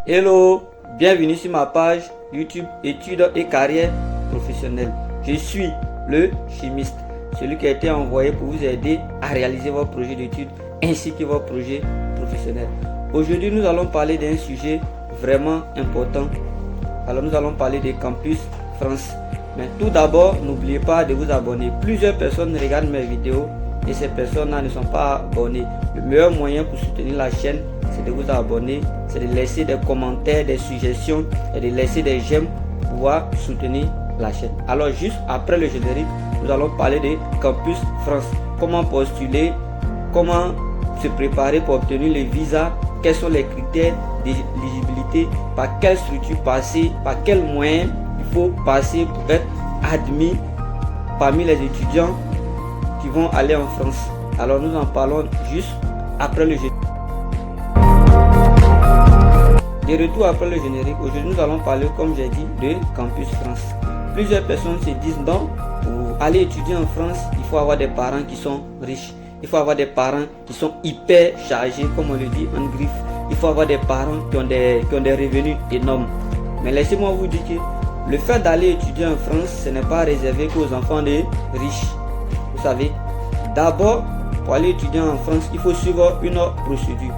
Hello, bienvenue sur ma page YouTube études et carrière professionnelle. Je suis le chimiste, celui qui a été envoyé pour vous aider à réaliser vos projets d'études ainsi que vos projets professionnels. Aujourd'hui, nous allons parler d'un sujet vraiment important. Alors, nous allons parler des campus France. Mais tout d'abord, n'oubliez pas de vous abonner. Plusieurs personnes regardent mes vidéos et ces personnes-là ne sont pas abonnées. Le meilleur moyen pour soutenir la chaîne, c'est de vous abonner, c'est de laisser des commentaires, des suggestions et de laisser des j'aime pour pouvoir soutenir la chaîne. Alors juste après le générique, nous allons parler de Campus France. Comment postuler, comment se préparer pour obtenir le visa, quels sont les critères d'éligibilité, par quelle structure passer, par quels moyens il faut passer pour être admis parmi les étudiants qui vont aller en France. Alors nous en parlons juste après le générique. De retour après le générique, aujourd'hui nous allons parler, comme j'ai dit, de Campus France. Plusieurs personnes se disent non, pour aller étudier en France, il faut avoir des parents qui sont riches. Il faut avoir des parents qui sont hyper chargés, comme on le dit en griffe. Il faut avoir des parents qui ont des revenus énormes. Mais laissez-moi vous dire que le fait d'aller étudier en France, ce n'est pas réservé qu'aux enfants des riches. Vous savez, d'abord, pour aller étudier en France, il faut suivre une procédure.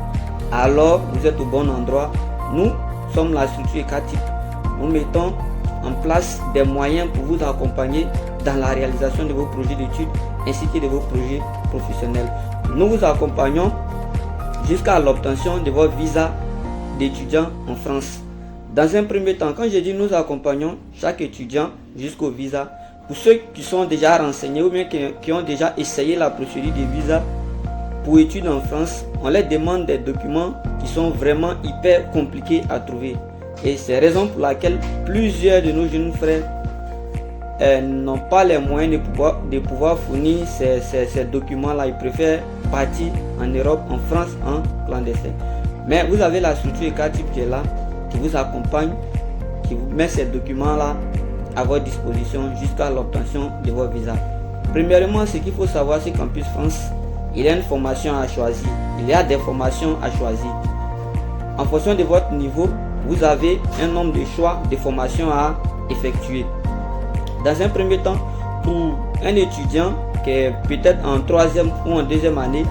Alors, vous êtes au bon endroit. Nous sommes la structure ECATIP. Nous mettons en place des moyens pour vous accompagner dans la réalisation de vos projets d'études ainsi que de vos projets professionnels. Nous vous accompagnons jusqu'à l'obtention de votre visa d'étudiant en France. Dans un premier temps, quand je dis nous accompagnons chaque étudiant jusqu'au visa, pour ceux qui sont déjà renseignés ou bien qui ont déjà essayé la procédure de visa pour études en France, on leur demande des documents qui sont vraiment hyper compliqués à trouver. Et c'est la raison pour laquelle plusieurs de nos jeunes frères n'ont pas les moyens de pouvoir fournir ces documents-là. Ils préfèrent partir en Europe, en France, en clandestin. Mais vous avez la structure ECATIP qui est là, qui vous accompagne, qui vous met ces documents-là à votre disposition jusqu'à l'obtention de votre visa. Premièrement, ce qu'il faut savoir, c'est Campus France, il y a une formation à choisir. Il y a des formations à choisir. En fonction de votre niveau, vous avez un nombre de choix de formations à effectuer. Dans un premier temps, pour un étudiant qui est peut-être en troisième ou en deuxième année,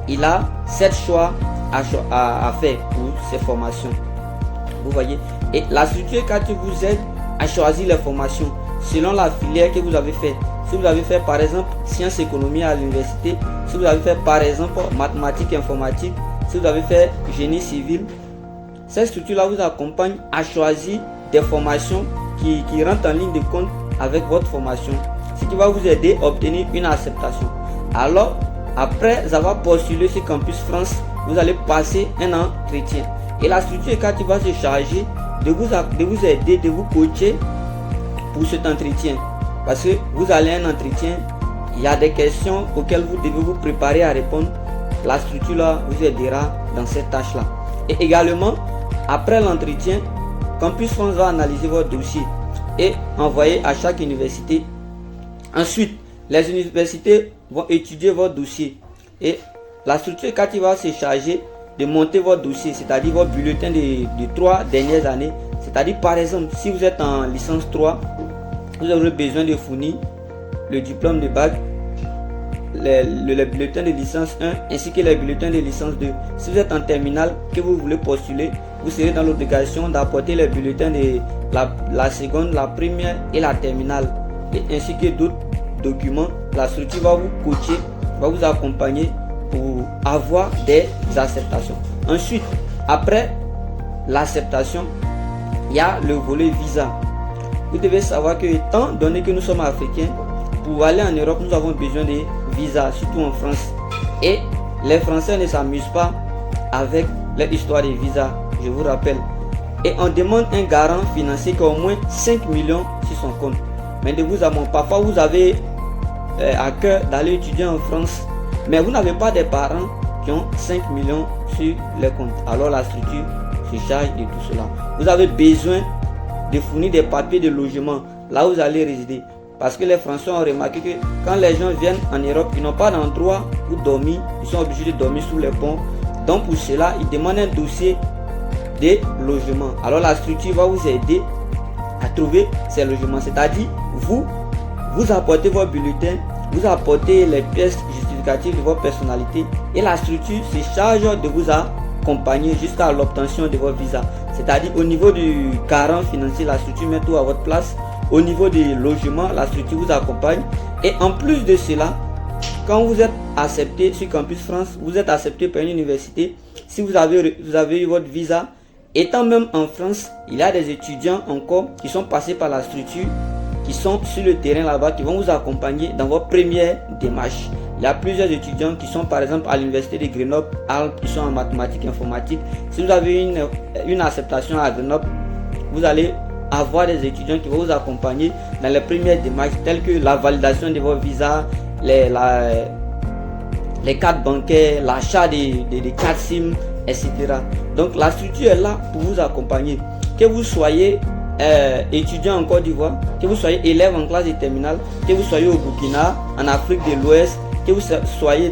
il a 7 choix à faire pour ces formations. Vous voyez, et la structure ECATIP vous aide à choisir les formations selon la filière que vous avez fait. Si vous avez fait par exemple sciences économie à l'université, si vous avez fait par exemple mathématiques informatique, si vous avez fait génie civil, cette structure-là vous accompagne à choisir des formations qui rentrent en ligne de compte avec votre formation, ce qui va vous aider à obtenir une acceptation. Alors, après avoir postulé sur Campus France, vous allez passer un entretien. Et la structure ECATIP va se charger de vous aider, de vous coacher pour cet entretien. Parce que vous allez à un entretien, il y a des questions auxquelles vous devez vous préparer à répondre. La structure là vous aidera dans cette tâche là. Et également, après l'entretien, Campus France va analyser votre dossier et envoyer à chaque université. Ensuite, les universités vont étudier votre dossier et la structure ECATIP va se charger de monter votre dossier, c'est-à-dire votre bulletin de 3 dernières années. C'est-à-dire par exemple, si vous êtes en licence 3, vous aurez besoin de fournir le diplôme de bac, le bulletin de licence 1 ainsi que les bulletins de licence 2. Si vous êtes en terminale que vous voulez postuler, vous serez dans l'obligation d'apporter les bulletins de la seconde, la première et la terminale, et ainsi que d'autres documents. La structure va vous coacher, va vous accompagner pour avoir des acceptations. Ensuite, après l'acceptation, il y a le volet visa. Vous devez savoir que étant donné que nous sommes africains, pour aller en Europe, nous avons besoin de visa, surtout en France. Et les Français ne s'amusent pas avec l'histoire des visas, je vous rappelle. Et on demande un garant financier qui a au moins 5 millions sur son compte. Mais de vous à moi, parfois vous avez à cœur d'aller étudier en France, mais vous n'avez pas des parents qui ont 5 millions sur les comptes. Alors la structure se charge de tout cela. Vous avez besoin de fournir des papiers de logement là où vous allez résider. Parce que les Français ont remarqué que quand les gens viennent en Europe, ils n'ont pas d'endroit où dormir. Ils sont obligés de dormir sous les ponts. Donc pour cela, ils demandent un dossier des logements. Alors la structure va vous aider à trouver ces logements, c'est-à-dire vous apportez vos bulletins, vous apportez les pièces justificatives de votre personnalité et la structure se charge de vous accompagner jusqu'à l'obtention de votre visa. C'est-à-dire au niveau du garant financier, la structure met tout à votre place. Au niveau des logements, la structure vous accompagne. Et en plus de cela, quand vous êtes accepté sur Campus France, vous êtes accepté par une université. Si vous avez eu votre visa, étant même en France, il y a des étudiants encore qui sont passés par la structure, qui sont sur le terrain là-bas, qui vont vous accompagner dans votre première démarche. Il y a plusieurs étudiants qui sont par exemple à l'université de Grenoble, qui sont en mathématiques informatiques. Si vous avez une acceptation à Grenoble, vous allez avoir des étudiants qui vont vous accompagner dans les premières démarches telles que la validation de votre visa, les cartes bancaires, l'achat des cartes SIM, etc. Donc la structure est là pour vous accompagner. Que vous soyez étudiant en Côte d'Ivoire, que vous soyez élève en classe de terminale, que vous soyez au Burkina, en Afrique de l'Ouest, que vous soyez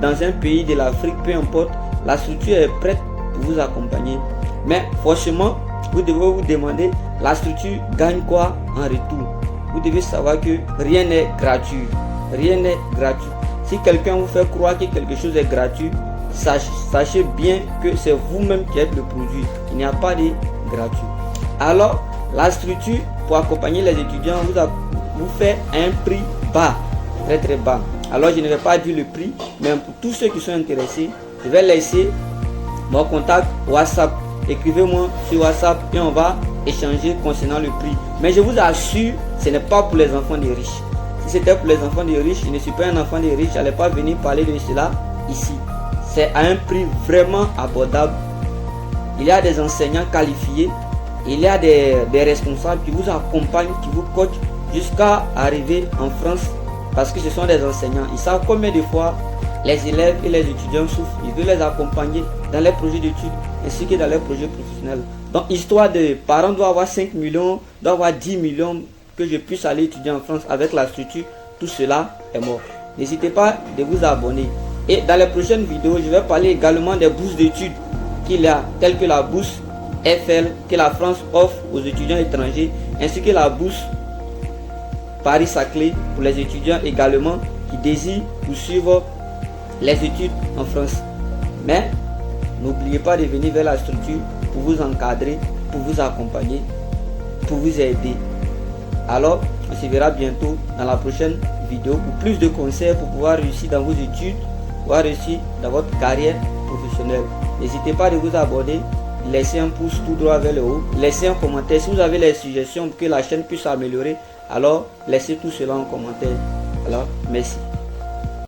dans un pays de l'Afrique, peu importe, la structure est prête pour vous accompagner. Mais forcément, vous devez vous demander, la structure gagne quoi en retour? Vous devez savoir que rien n'est gratuit. Rien n'est gratuit. Si quelqu'un vous fait croire que quelque chose est gratuit, sachez bien que c'est vous-même qui êtes le produit. Il n'y a pas de gratuit. Alors, la structure, pour accompagner les étudiants, vous fait un prix bas, très très bas. Alors, je ne vais pas dire le prix, mais pour tous ceux qui sont intéressés, je vais laisser mon contact WhatsApp. Écrivez-moi sur WhatsApp et on va échanger concernant le prix. Mais je vous assure, ce n'est pas pour les enfants des riches. Si c'était pour les enfants des riches, je ne suis pas un enfant des riches, je n'allais pas venir parler de cela ici. C'est à un prix vraiment abordable. Il y a des enseignants qualifiés, il y a des responsables qui vous accompagnent, qui vous coachent jusqu'à arriver en France, parce que ce sont des enseignants. Ils savent combien de fois les élèves et les étudiants souffrent. Ils veulent les accompagner dans les projets d'études ainsi que dans les projets professionnels. Donc, histoire de parents doivent avoir 5 millions, doivent avoir 10 millions, que je puisse aller étudier en France avec la structure, tout cela est mort. N'hésitez pas de vous abonner. Et dans les prochaines vidéos, je vais parler également des bourses d'études qu'il y a, telles que la bourse FL que la France offre aux étudiants étrangers, ainsi que la bourse Paris-Saclay pour les étudiants également qui désirent poursuivre les études en France. Mais n'oubliez pas de venir vers la structure pour vous encadrer, pour vous accompagner, pour vous aider. Alors, on se verra bientôt dans la prochaine vidéo pour plus de conseils pour pouvoir réussir dans vos études, pouvoir réussir dans votre carrière professionnelle. N'hésitez pas à vous abonner, laissez un pouce tout droit vers le haut, laissez un commentaire. Si vous avez des suggestions pour que la chaîne puisse s'améliorer, alors laissez tout cela en commentaire. Alors, merci.